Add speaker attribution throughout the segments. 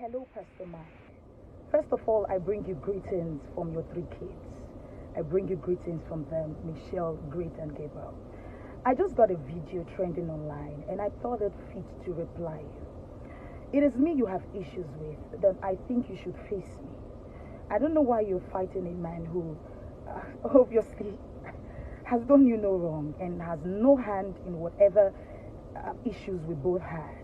Speaker 1: Hello, Pastor Mike. First of all, I bring you greetings from your three kids. I bring you greetings from them, Michelle, Great, and Gabriel. I just got a video trending online, and I thought it fit to reply you. It is me you have issues with, that I think you should face me. I don't know why you're fighting a man who, obviously, has done you no wrong and has no hand in whatever issues we both had.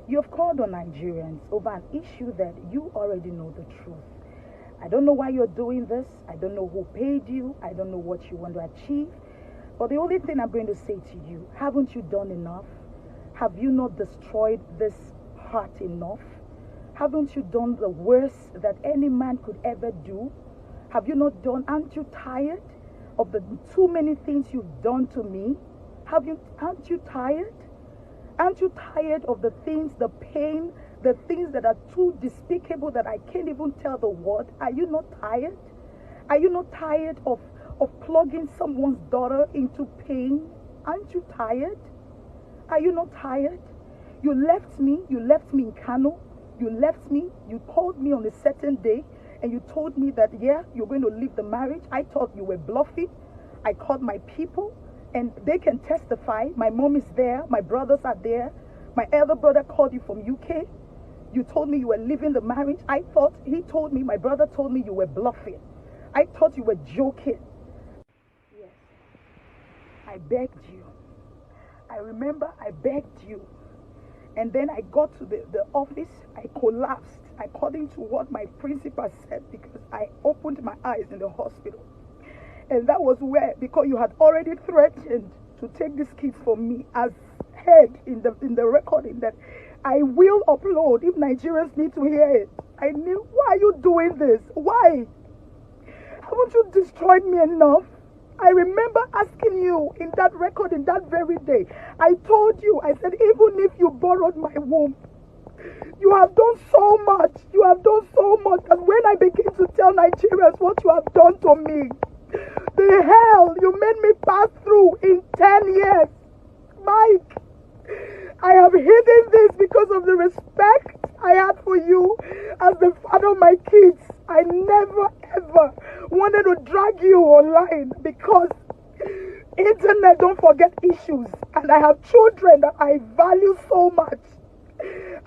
Speaker 1: You have called on Nigerians over an issue that you already know the truth. I don't know why you're doing this. I don't know who paid you. I don't know what you want to achieve. But the only thing I'm going to say to you, haven't you done enough? Have you not destroyed this heart enough? Haven't you done the worst that any man could ever do? Have you not done? Aren't you tired of the too many things you've done to me? Aren't you tired? Aren't you tired of the things, the pain, the things that are too despicable that I can't even tell the word? Are you not tired? Are you not tired of plugging someone's daughter into pain? Aren't you tired? Are you not tired? You left me in Kano. You left me, you called me on a certain day and you told me that, yeah, you're going to leave the marriage. I thought you were bluffing. I called my people. And they can testify. My mom is there. My brothers are there. My elder brother called you from UK. You told me you were leaving the marriage. My brother told me you were bluffing. I thought you were joking. Yes. I begged you. I remember I begged you. And then I got to the office. I collapsed according to what my principal said because I opened my eyes in the hospital. And that was where, because you had already threatened to take these kids from me as head in the recording that I will upload if Nigerians need to hear it. I knew, why are you doing this? Why? Haven't you destroyed me enough? I remember asking you in that recording that very day. I told you, I said, even if you borrowed my womb, you have done so much. You have done so much. And when I begin to tell Nigerians what you have done to me, the hell you made me pass through in 10 years. Mike, I have hidden this because of the respect I had for you as the father of my kids. I never ever wanted to drag you online because internet don't forget issues. And I have children that I value so much.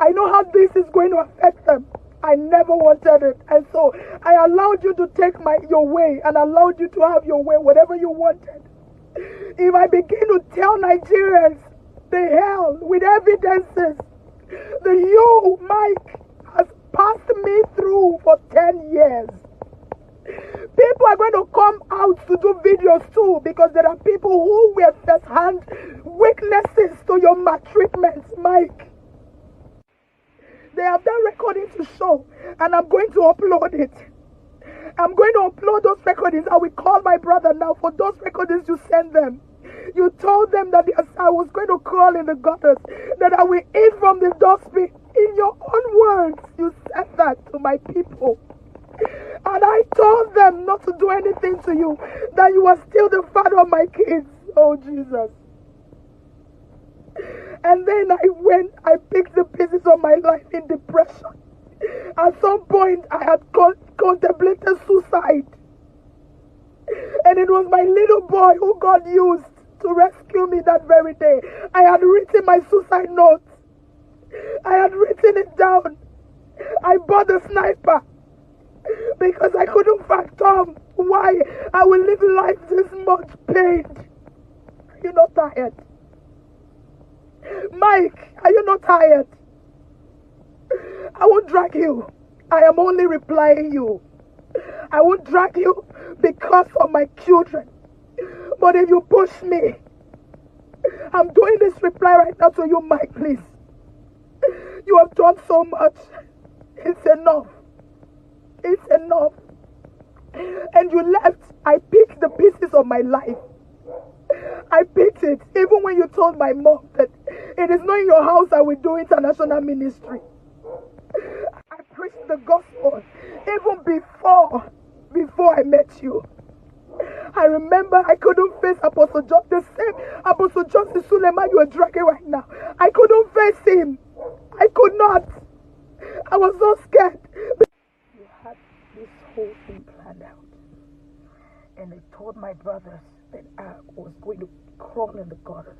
Speaker 1: I know how this is going to affect them. I never wanted it. And so I allowed you to take your way and allowed you to have your way, whatever you wanted. If I begin to tell Nigerians the hell with evidences that you, Mike, has passed me through for 10 years. People are going to come out to do videos too because there are people who were first-hand witnesses to your maltreatments, Mike. They have that recording to show, and I'm going to upload it. I'm going to upload those recordings. I will call my brother now for those recordings you send them. You told them that I was going to crawl in the gutters, that I will eat from the dustbin. In your own words, you said that to my people. And I told them not to do anything to you, that you are still the father of my kids. Oh, Jesus. And then I picked the pieces of my life in depression. At some point, I had contemplated suicide. And it was my little boy who God used to rescue me that very day. I had written my suicide note. I had written it down. I bought a sniper because I couldn't fathom why I will live life this much pain. Are you not tired? Mike, are you not tired? I won't drag you. I am only replying you. I won't drag you because of my children. But if you push me, I'm doing this reply right now to you, Mike, please. You have done so much. It's enough. It's enough. And you left. I picked the pieces of my life. I picked it, even when you told my mom that it is not in your house I will do international ministry. I preached the gospel even before I met you. I remember I couldn't face Apostle John, the same Apostle John Suleman you are dragging right now. I couldn't face him. I could not. I was so scared. You had this whole thing planned out. And I told my brothers that I was going to crawl in the gutters.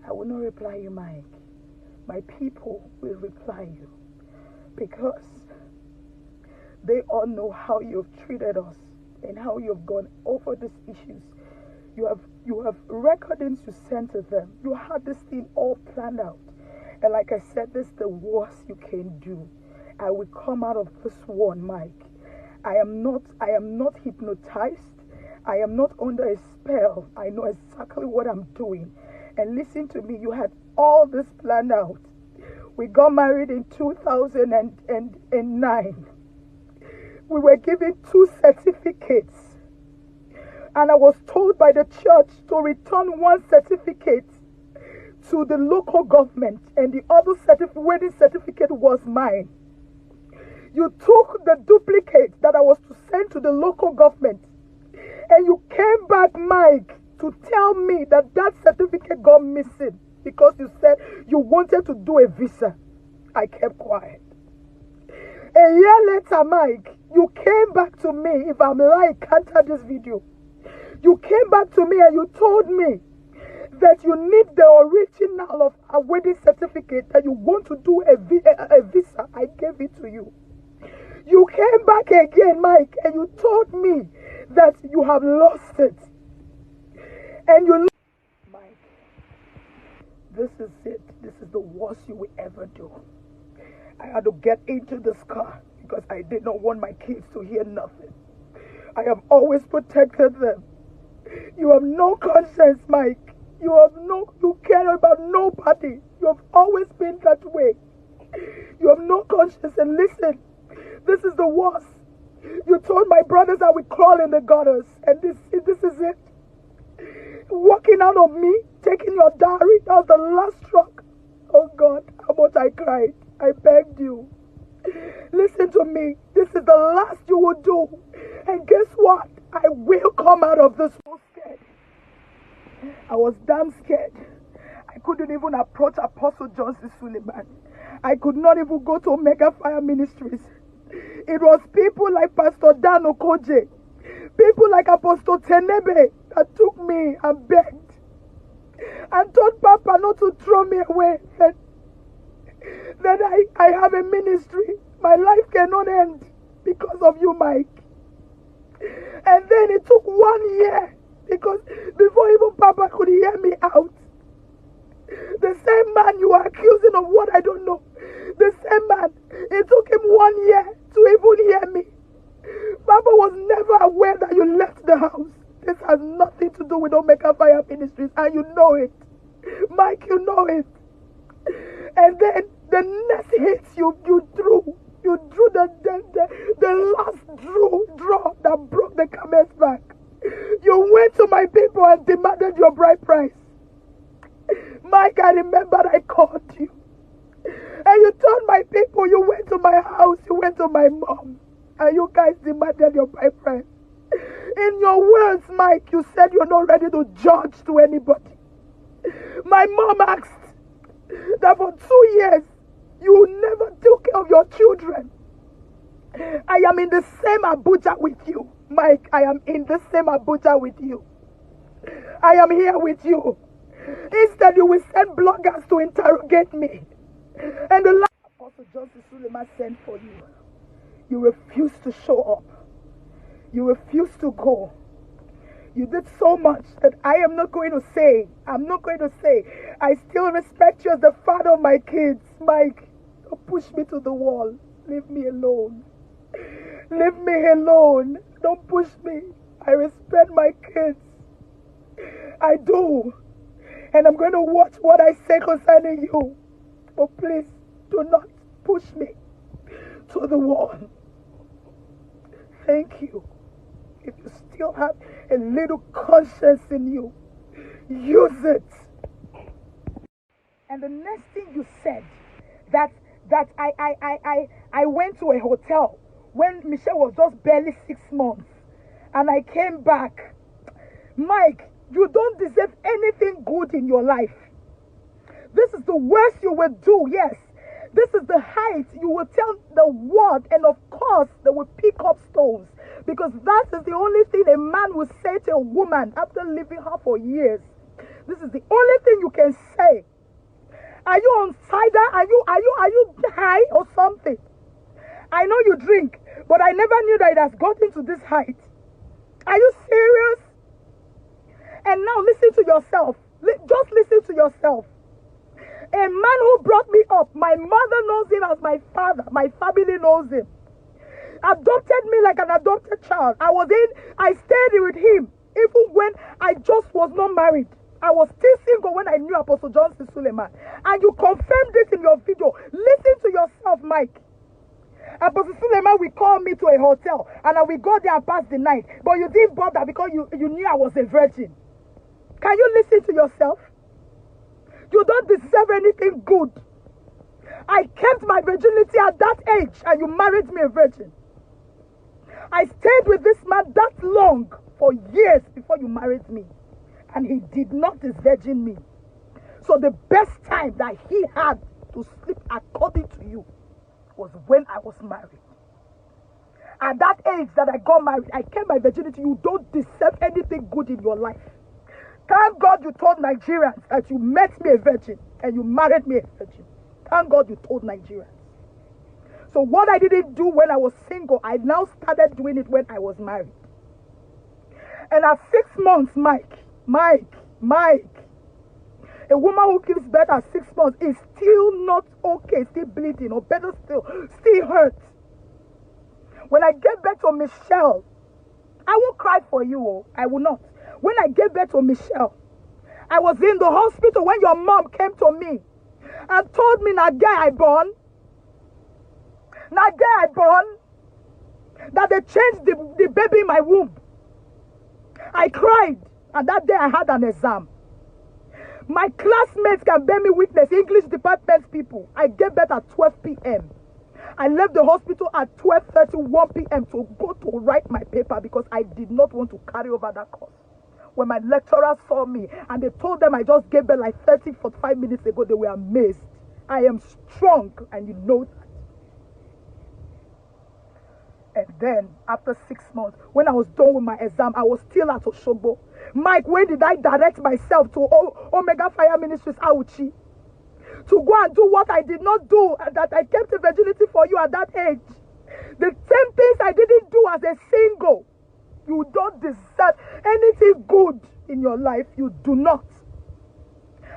Speaker 1: I will not reply you, Mike. My people will reply you. Because they all know how you've treated us and how you've gone over these issues. You have recordings you sent to them. You had this thing all planned out. And like I said, this is the worst you can do. I will come out of this one, Mike. I am not hypnotized. I am not under a spell. I know exactly what I'm doing. And listen to me, you had all this planned out. We got married in 2009. We were given 2 certificates. And I was told by the church to return 1 certificate to the local government. And the other wedding certificate was mine. You took the duplicate that I was to send to the local government. And you came back, Mike, to tell me that that certificate got missing because you said you wanted to do a visa. I kept quiet. A year later, Mike, you came back to me. If I'm lying, counter this video. You came back to me and you told me that you need the original of a wedding certificate, that you want to do a visa. I gave it to you. You came back again, Mike, and you told me that you have lost it. And you... Mike, this is it. This is the worst you will ever do. I had to get into this car because I did not want my kids to hear nothing. I have always protected them. You have no conscience, Mike. You care about nobody. You have always been that way. You have no conscience. And listen, this is the worst. You told my brothers I would crawl in the gutters. And this is it. Walking out of me, taking your diary, that was the last struck. Oh God, how much I cried. I begged you. Listen to me. This is the last you will do. And guess what? I will come out of this. So scared. I was damn scared. I couldn't even approach Apostle Johnson Suleman. I could not even go to Omega Fire Ministries. It was people like Pastor Dan Okoje, people like Apostle Tenebe that took me and begged and told Papa not to throw me away. That I have a ministry. My life cannot end because of you, Mike. And then it took 1 year because before even Papa could hear me out, the same man you are accusing of what I don't know, the same man, it took him 1 year to even hear me. Papa was never aware that you left the house. This has nothing to do with Omega Fire Ministries, and you know it. Mike, you know it. And then the next hit you drew the last draw that broke the camel's back. You went to my people and demanded your bride price. Mike, I remember I called you. And you told my people, you went to my house, you went to my mom, and you guys demanded your bride price. In your words, Mike, you said you're not ready to judge to anybody. My mom asked that for 2 years, you never took care of your children. I am in the same Abuja with you. Mike, I am in the same Abuja with you. I am here with you. Instead, you will send bloggers to interrogate me. And the last Apostle Joseph Suleman sent for you. You refused to show up. You refused to go. You did so much that I am not going to say. I'm not going to say. I still respect you as the father of my kids. Mike, don't push me to the wall. Leave me alone. Leave me alone. Don't push me. I respect my kids. I do. And I'm going to watch what I say concerning you. But please, do not push me to the wall. Thank you. If you still have a little conscience in you, use it. And the next thing you said, that I went to a hotel when Michelle was just barely 6 months, and I came back. Mike, you don't deserve anything good in your life. This is the worst you will do, yes. This is the height you will tell the world, and of course they will pick up stones, because that is the only thing a man will say to a woman after leaving her for years. This is the only thing you can say. Are you on cider? Are you high or something? I know you drink, but I never knew that it has gotten to this height. Are you serious? And now listen to yourself. Just listen to yourself. A man who brought me up, my mother knows him as my father. My family knows him. Adopted me like an adopted child. I stayed with him even when I just was not married. I was still single when I knew Apostle Johnson Suleman. And you confirmed it in your video. Listen to yourself, Mike. Apostle Suleman will call me to a hotel and I will go there and pass the night. But you didn't bother because you knew I was a virgin. Can you listen to yourself? You don't deserve anything good. I kept my virginity at that age and you married me a virgin. I stayed with this man that long for years before you married me. And he did not disvirgin me. So the best time that he had to sleep according to you was when I was married. At that age that I got married, I kept my virginity. You don't deserve anything good in your life. Thank God you told Nigerians that you met me a virgin and you married me a virgin. Thank God you told Nigerians. So what I didn't do when I was single, I now started doing it when I was married. And at 6 months, Mike, a woman who gives birth at 6 months is still not okay, still bleeding, or better still hurt. When I gave birth to Michelle, I won't cry for you, oh, I will not. When I gave birth to Michelle, I was in the hospital when your mom came to me and told me, that they changed the baby in my womb. I cried, and that day I had an exam. My classmates can bear me witness, English department people. I gave birth at 12 p.m. I left the hospital at 12:31 p.m. to go to write my paper because I did not want to carry over that course. When my lecturers saw me and they told them I just gave birth like 45 minutes ago, they were amazed. I am strong, and you know that. And then, after 6 months, when I was done with my exam, I was still at Oshogbo. Mike, when did I direct myself to Omega Fire Ministries, Auchi? To go and do what I did not do, that I kept a virginity for you at that age. The same things I didn't do as a single. You don't deserve anything good in your life. You do not.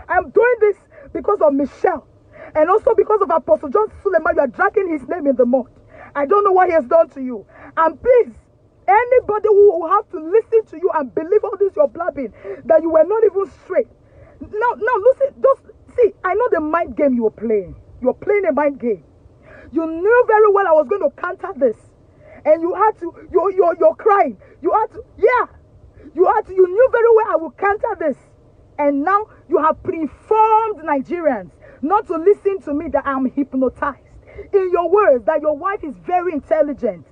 Speaker 1: I'm doing this because of Michelle. And also because of Apostle John Suleman. You are dragging his name in the mud. I don't know what he has done to you. And please, anybody who will have to listen to you and believe all this you're blabbing, that you were not even straight. Now, listen, just see, I know the mind game you were playing. You're playing a mind game. You knew very well I was going to counter this. And you had to, you're crying. You knew very well I would counter this. And now you have pre-informed Nigerians not to listen to me, that I'm hypnotized. In your words, that your wife is very intelligent,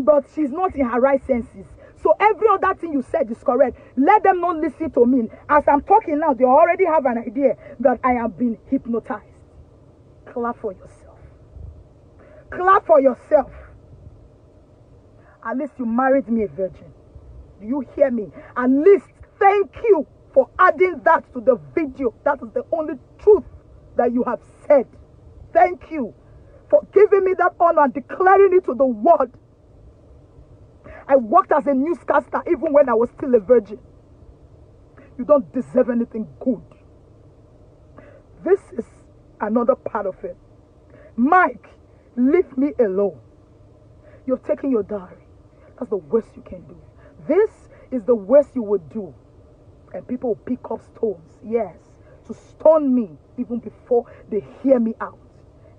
Speaker 1: but she's not in her right senses. So every other thing you said is correct. Let them not listen to me. As I'm talking now, they already have an idea that I am being hypnotized. Clap for yourself. Clap for yourself. At least you married me a virgin. Do you hear me? At least thank you for adding that to the video. That is the only truth that you have said. Thank you for giving me that honor and declaring it to the world. I worked as a newscaster even when I was still a virgin. You don't deserve anything good. This is another part of it. Mike, leave me alone. You've taken your diary. That's the worst you can do. This is the worst you would do. And people will pick up stones, yes, to stone me even before they hear me out.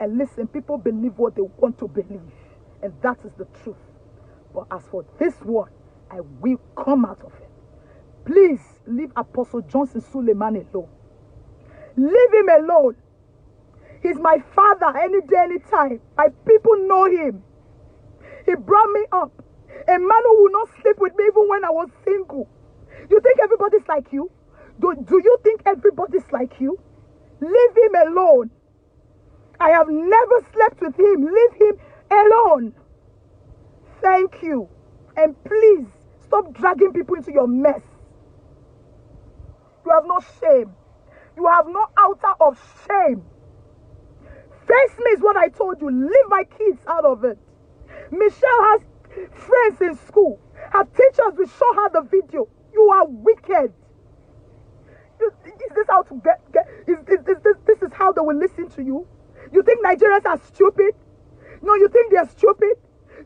Speaker 1: And listen, people believe what they want to believe. And that is the truth. But as for this one, I will come out of it. Please leave Apostle Johnson Suleman alone. Leave him alone. He's my father any day, any time. My people know him. He brought me up. A man who will not sleep with me even when I was single. You think everybody's like you? Do you think everybody's like you? Leave him alone. I have never slept with him. Leave him alone. Thank you. And please, stop dragging people into your mess. You have no shame. You have no outer of shame. Face me is what I told you. Leave my kids out of it. Michelle has friends in school. Her teachers will show her the video. You are wicked. Is this how to this is how they will listen to you? You think Nigerians are stupid? No, you think they're stupid?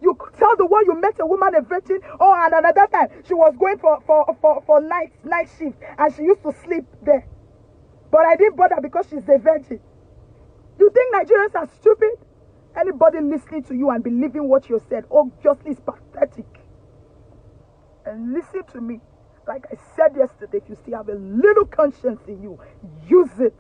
Speaker 1: You tell the world you met a woman, a virgin. Oh, and another time she was going for night shift and she used to sleep there. But I didn't bother because she's a virgin. You think Nigerians are stupid? Anybody listening to you and believing what you said obviously is pathetic. And listen to me. Like I said yesterday, if you still have a little conscience in you, use it.